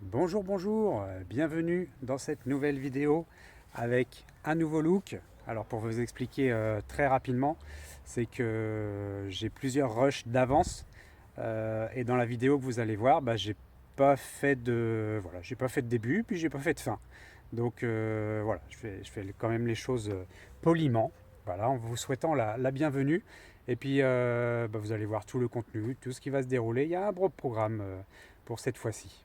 Bonjour, bonjour, bienvenue dans cette nouvelle vidéo avec un nouveau look. Alors pour vous expliquer très rapidement, c'est que j'ai plusieurs rushs d'avance et dans la vidéo que vous allez voir, j'ai pas fait de début puis j'ai pas fait de fin. Donc voilà, je fais quand même les choses poliment, voilà, en vous souhaitant la bienvenue. Et puis vous allez voir tout le contenu, tout ce qui va se dérouler. Il y a un beau programme pour cette fois-ci.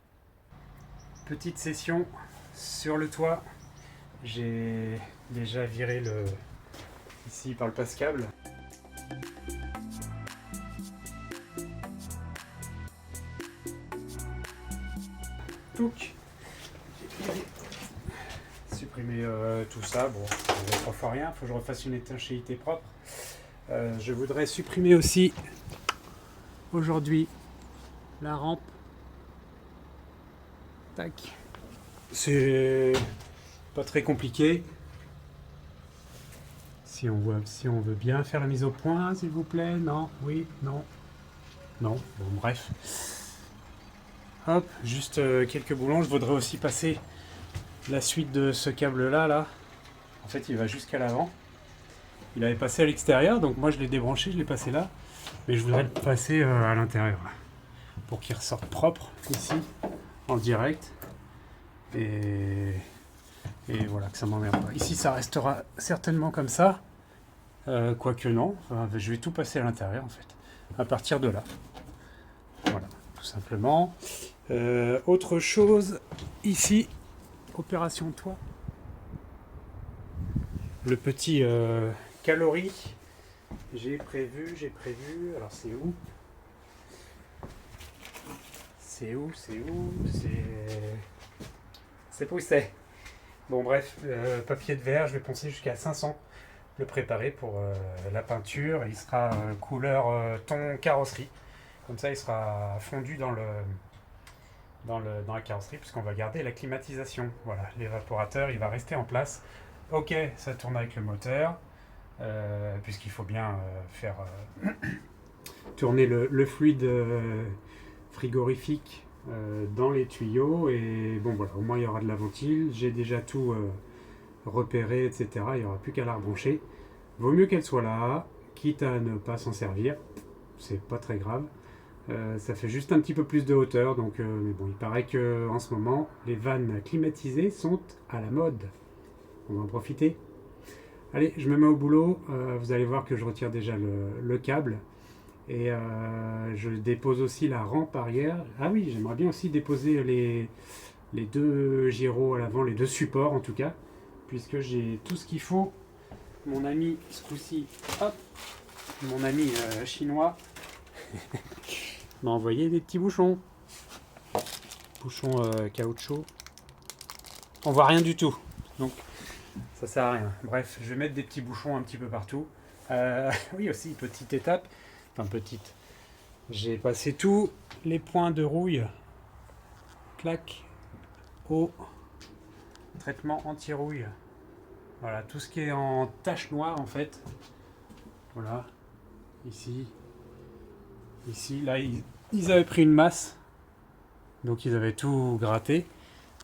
Petite session sur le toit. J'ai déjà viré ici par le passe-câble. Touc. Supprimer tout ça. Bon, je ne refais rien. Il faut que je refasse une étanchéité propre. Je voudrais supprimer aussi aujourd'hui la rampe. Tac. C'est pas très compliqué. Si on veut bien faire la mise au point, s'il vous plaît. Non, oui, non. Non, bon, bref. Hop, juste quelques boulons. Je voudrais aussi passer la suite de ce câble-là. Là. En fait, il va jusqu'à l'avant. Il avait passé à l'extérieur, donc moi je l'ai débranché, je l'ai passé là. Mais je voudrais le passer à l'intérieur. Pour qu'il ressorte propre, ici, en direct. Et voilà, que ça m'emmerde pas. Ici, ça restera certainement comme ça. Quoique non. Enfin, je vais tout passer à l'intérieur, en fait. À partir de là. Voilà, tout simplement. Autre chose, ici, opération toit. Le petit calorie. J'ai prévu. Alors, c'est où? C'est poussé. Bon bref, papier de verre, je vais poncer jusqu'à 500. Le préparer pour la peinture. Il sera couleur ton carrosserie. Comme ça, il sera fondu dans la carrosserie puisqu'on va garder la climatisation. Voilà, l'évaporateur, il va rester en place. Ok, ça tourne avec le moteur. Puisqu'il faut bien faire tourner le fluide frigorifique dans les tuyaux. Et bon voilà, au moins il y aura de la ventile. J'ai déjà tout repéré, etc. Il n'y aura plus qu'à la rebrancher. Vaut mieux qu'elle soit là, quitte à ne pas s'en servir. C'est pas très grave. Ça fait juste un petit peu plus de hauteur. Donc, mais bon, il paraît qu'en ce moment, les vannes climatisées sont à la mode. On va en profiter. Allez, je me mets au boulot. Vous allez voir que je retire déjà le câble. Et je dépose aussi la rampe arrière. Ah oui, j'aimerais bien aussi déposer les deux gyros à l'avant, les deux supports en tout cas, puisque j'ai tout ce qu'il faut. Mon ami, ce coup-ci, hop, mon ami chinois m'a envoyé des petits bouchons. Bouchons caoutchouc. On voit rien du tout, donc ça sert à rien. Bref, je vais mettre des petits bouchons un petit peu partout. Oui aussi, petite étape. Enfin petite. J'ai passé tous les points de rouille. Clac. Au traitement anti-rouille. Voilà, tout ce qui est en tache noire en fait. Voilà. Ici. Ici. Là, ils avaient pris une masse. Donc ils avaient tout gratté.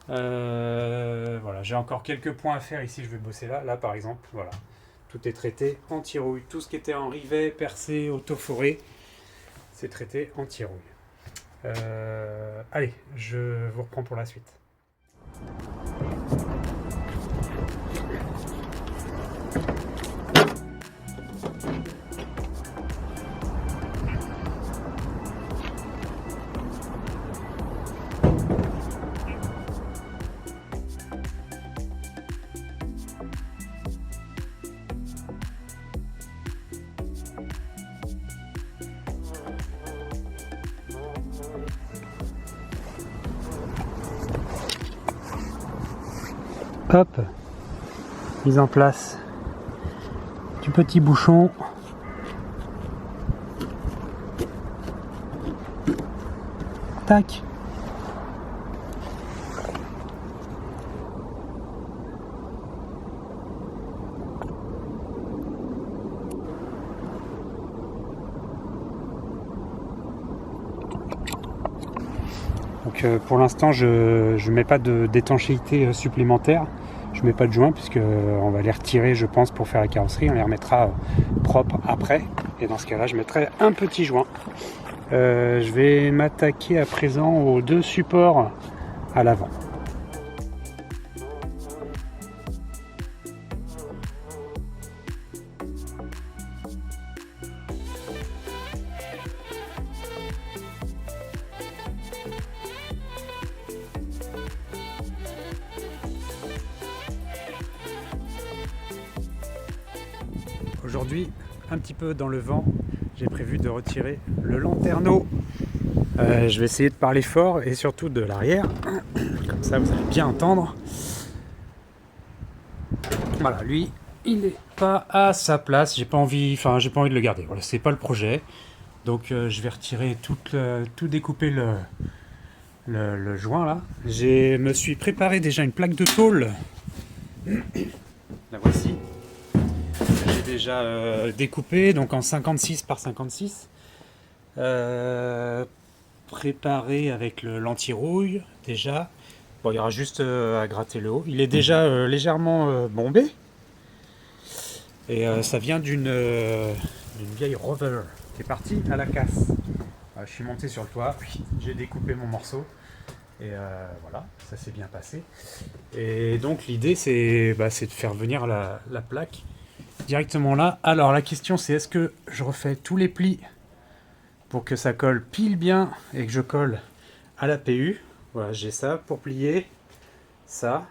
Voilà, j'ai encore quelques points à faire ici, je vais bosser là. Là par exemple, voilà. Tout est traité anti-rouille. Tout ce qui était en rivet, percé, autoforé, c'est traité anti-rouille. Allez, je vous reprends pour la suite. Hop, mise en place du petit bouchon. Tac. Donc pour l'instant je mets pas d'étanchéité supplémentaire. Je mets pas de joint puisque on va les retirer je pense pour faire la carrosserie. On les remettra propres après. Et dans ce cas là je mettrai un petit joint. Je vais m'attaquer à présent aux deux supports à l'avant. Aujourd'hui, un petit peu dans le vent, j'ai prévu de retirer le lanterneau. Je vais essayer de parler fort et surtout de l'arrière, comme ça vous allez bien entendre. Voilà, lui, il n'est pas à sa place. J'ai pas envie de le garder. Voilà, c'est pas le projet. Donc je vais retirer tout découper le joint là. Je me suis préparé déjà une plaque de tôle. La voici. J'ai déjà découpé donc en 56 par 56. Préparé avec l'anti-rouille déjà. Bon, il y aura juste à gratter le haut. Il est déjà légèrement bombé. Et ça vient d'une vieille Rover qui est partie à la casse. Je suis monté sur le toit, j'ai découpé mon morceau. Et voilà, ça s'est bien passé. Et donc l'idée c'est de faire venir la plaque directement là. Alors la question c'est est-ce que je refais tous les plis pour que ça colle pile bien et que je colle à la PU. Voilà, j'ai ça pour plier ça.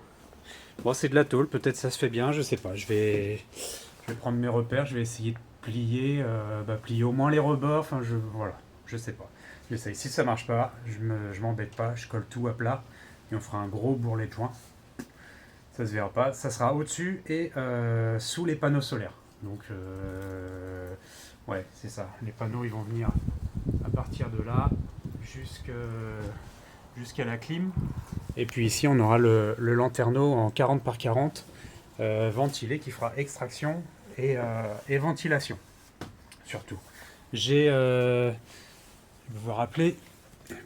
Bon, c'est de la tôle, peut-être ça se fait bien, je sais pas. Je vais prendre mes repères, je vais essayer de plier, plier au moins les rebords. Enfin, voilà, je sais pas. J'essaye. Si ça marche pas, je m'embête pas, je colle tout à plat et on fera un gros bourrelet de joint. Ça se verra pas, ça sera au-dessus et sous les panneaux solaires. Donc, ouais, c'est ça. Les panneaux, ils vont venir à partir de là jusqu'à la clim. Et puis ici, on aura le lanterneau en 40 par 40 ventilé qui fera extraction et ventilation. Surtout. J'ai, vous vous rappelez,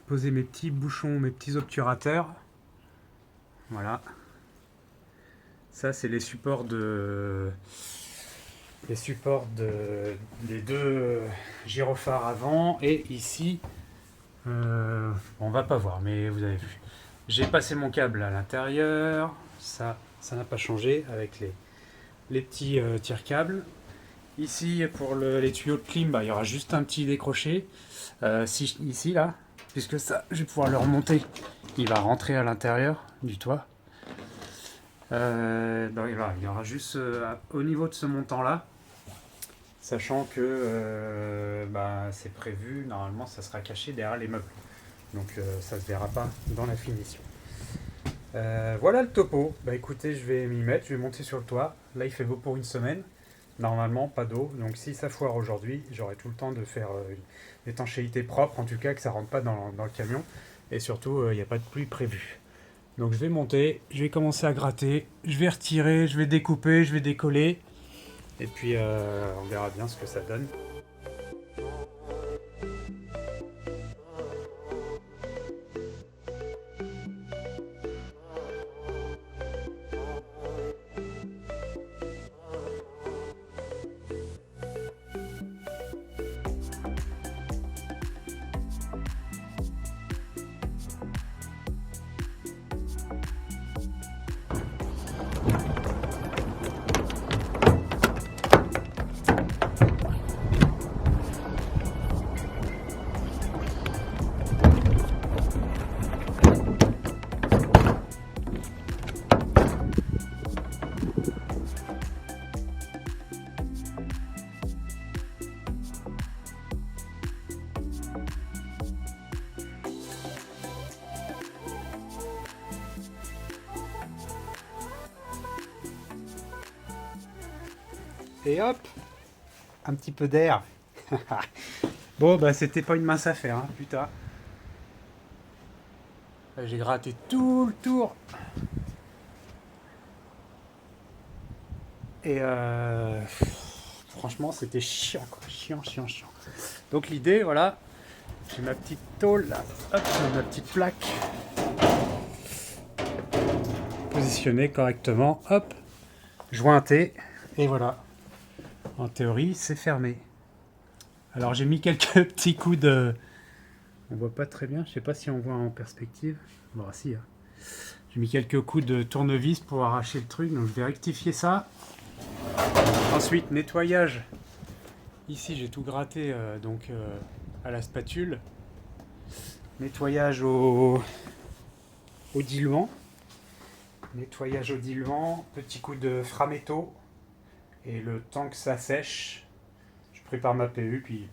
posé mes petits bouchons, mes petits obturateurs. Voilà. Ça, c'est les supports des deux gyrophares avant. Et ici, on va pas voir, mais vous avez vu. J'ai passé mon câble à l'intérieur. Ça n'a pas changé avec les petits tire-câbles. Ici, pour les tuyaux de clim, il y aura juste un petit décroché. Ici, là, puisque ça, je vais pouvoir le remonter. Il va rentrer à l'intérieur du toit. Il y aura juste au niveau de ce montant-là, sachant que c'est prévu, normalement, ça sera caché derrière les meubles. Donc, ça ne se verra pas dans la finition. Voilà le topo. Écoutez, je vais m'y mettre, je vais monter sur le toit. Là, il fait beau pour une semaine. Normalement, pas d'eau. Donc, si ça foire aujourd'hui, j'aurai tout le temps de faire une étanchéité propre, en tout cas, que ça rentre pas dans le camion. Et surtout, il n'y a pas de pluie prévue. Donc, je vais monter, je vais commencer à gratter, je vais retirer, je vais découper, je vais décoller. Et puis, on verra bien ce que ça donne. Et hop, un petit peu d'air. Bon, c'était pas une mince affaire, hein, putain. J'ai gratté tout le tour. Et franchement, c'était chiant, quoi. Chiant. Donc l'idée, voilà, J'ai ma petite tôle là, hop, ma petite plaque positionnée correctement, hop, jointée, et voilà. En théorie, c'est fermé. Alors j'ai mis quelques petits coups de... On voit pas très bien, je sais pas si on voit en perspective. Bon, si, hein. J'ai mis quelques coups de tournevis pour arracher le truc, donc je vais rectifier ça. Ensuite, nettoyage. Ici, j'ai tout gratté à la spatule. Nettoyage au diluant. Nettoyage au diluant, petit coup de framéto. Et le temps que ça sèche, je prépare ma PU, puis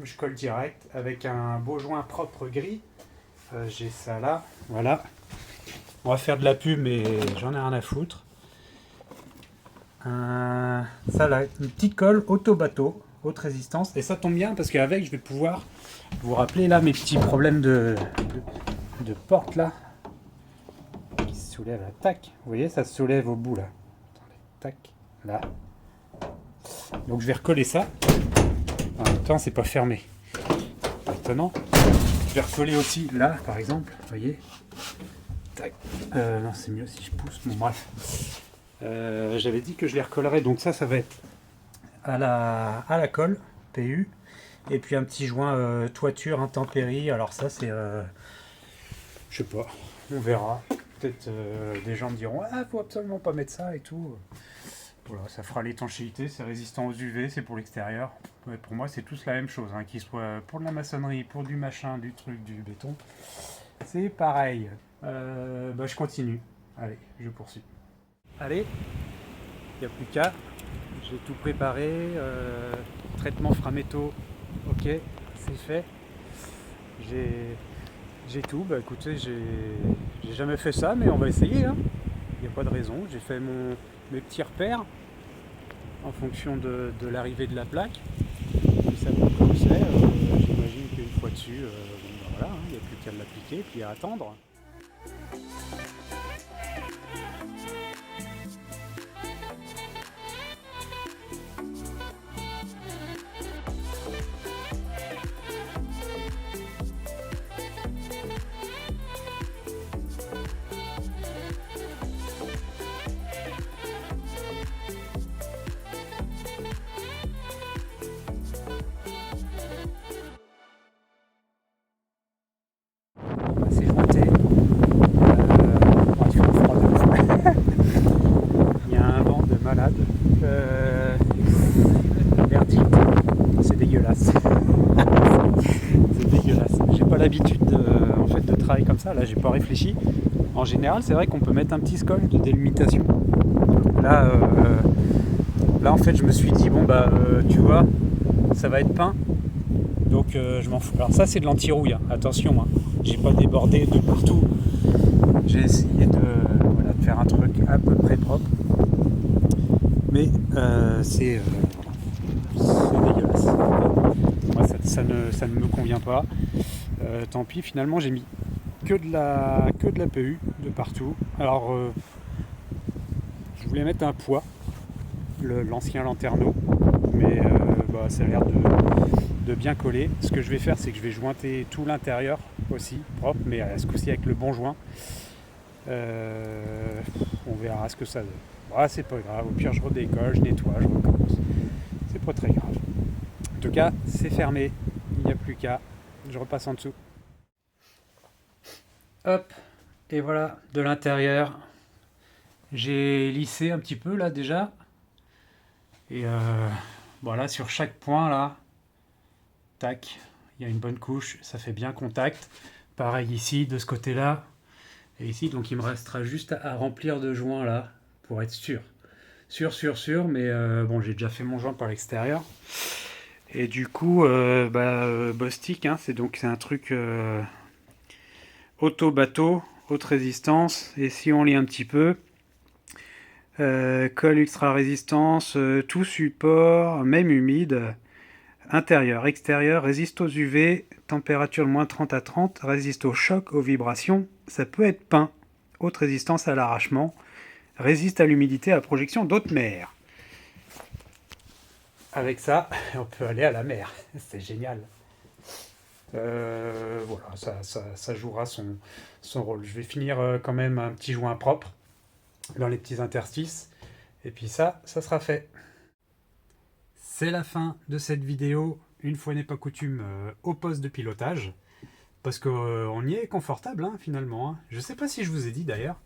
je colle direct avec un beau joint propre gris. J'ai ça là, voilà. On va faire de la pub, mais j'en ai rien à foutre. Ça là, une petite colle auto-bateau, haute résistance. Et ça tombe bien parce qu'avec, je vais pouvoir vous rappeler là mes petits problèmes de porte là. Qui se soulève là, tac. Vous voyez, ça se soulève au bout là. Attendez, tac, là. Donc je vais recoller ça. En même temps, c'est pas fermé. Étonnant. Je vais recoller aussi là, par exemple. Vous voyez. Tac. Non, c'est mieux si je pousse. Bon, bref. J'avais dit que je les recollerais. Donc ça va être à la colle, PU. Et puis un petit joint toiture intempérie. Alors ça, c'est... je sais pas. On verra. Peut-être des gens me diront « Ah, faut absolument pas mettre ça et tout. » Voilà, ça fera l'étanchéité, c'est résistant aux UV, c'est pour l'extérieur. Ouais, pour moi, c'est tous la même chose, hein, qu'il soit pour de la maçonnerie, pour du machin, du truc, du béton. C'est pareil. Je continue. Allez, je poursuis. Allez, il n'y a plus qu'à. J'ai tout préparé. Traitement framéto, ok, c'est fait. J'ai tout. Bah écoutez, j'ai jamais fait ça, mais on va essayer. Hein. Il n'y a pas de raison. J'ai fait mes petits repères en fonction de l'arrivée de la plaque. Et ça comme c'est, j'imagine qu'une fois dessus, voilà, il n'y a plus qu'à l'appliquer puis à attendre. C'est jointé. Il fait froid de ouf. Il y a un vent de malade. Merdique. C'est dégueulasse. C'est dégueulasse. J'ai pas l'habitude de travailler comme ça. Là, j'ai pas réfléchi. En général, c'est vrai qu'on peut mettre un petit scotch de délimitation. Là, en fait, je me suis dit bon tu vois, ça va être peint. Donc je m'en fous. Alors ça, c'est de l'anti-rouille. Hein. Attention, hein. J'ai pas débordé de partout. J'ai essayé de faire un truc à peu près propre. Mais c'est dégueulasse. Moi, ça ne me convient pas. Tant pis, finalement, j'ai mis que de la PU de partout. Alors, je voulais mettre un poids, l'ancien lanterneau, mais ça a l'air de bien coller. Ce que je vais faire, c'est que je vais jointer tout l'intérieur aussi, propre, mais à ce coup-ci avec le bon joint. On verra ce que ça donne. C'est pas grave, au pire je redécolle, je nettoie, je recommence. C'est pas très grave. En tout cas, c'est fermé, il n'y a plus qu'à. Je repasse en dessous. Hop, et voilà, de l'intérieur. J'ai lissé un petit peu là déjà. Et voilà, sur chaque point là, tac, il y a une bonne couche, ça fait bien contact. Pareil ici, de ce côté-là. Et ici, donc il me restera juste à remplir de joints là, pour être sûr. Sûr, mais j'ai déjà fait mon joint par l'extérieur. Et du coup, Bostik, hein, c'est un truc auto-bateau, haute résistance. Et si on lit un petit peu, colle ultra résistance, tout support, même humide, intérieur, extérieur, résiste aux UV, température de moins 30 à 30, résiste aux chocs, aux vibrations, ça peut être peint, haute résistance à l'arrachement, résiste à l'humidité, à la projection d'haute mer. Avec ça, on peut aller à la mer, c'est génial. Voilà, ça jouera son rôle. Je vais finir quand même un petit joint propre dans les petits interstices. Et puis ça sera fait. C'est la fin de cette vidéo, une fois n'est pas coutume, au poste de pilotage. Parce qu'on y est confortable, hein, finalement. Hein. Je ne sais pas si je vous ai dit d'ailleurs,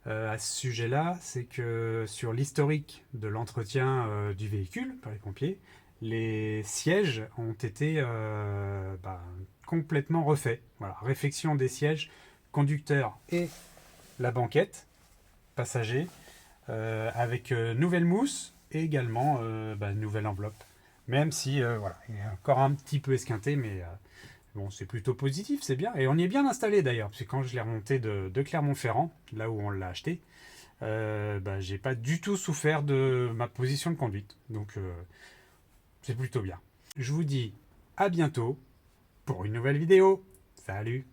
à ce sujet-là, c'est que sur l'historique de l'entretien du véhicule par les pompiers, les sièges ont été complètement refaits. Voilà, réfection des sièges, conducteur et la banquette, passager, avec nouvelle mousse et également nouvelle enveloppe. Même si, voilà, il est encore un petit peu esquinté, mais bon, c'est plutôt positif, c'est bien. Et on y est bien installé d'ailleurs, parce que quand je l'ai remonté de Clermont-Ferrand, là où on l'a acheté, j'ai pas du tout souffert de ma position de conduite. Donc, c'est plutôt bien. Je vous dis à bientôt pour une nouvelle vidéo. Salut!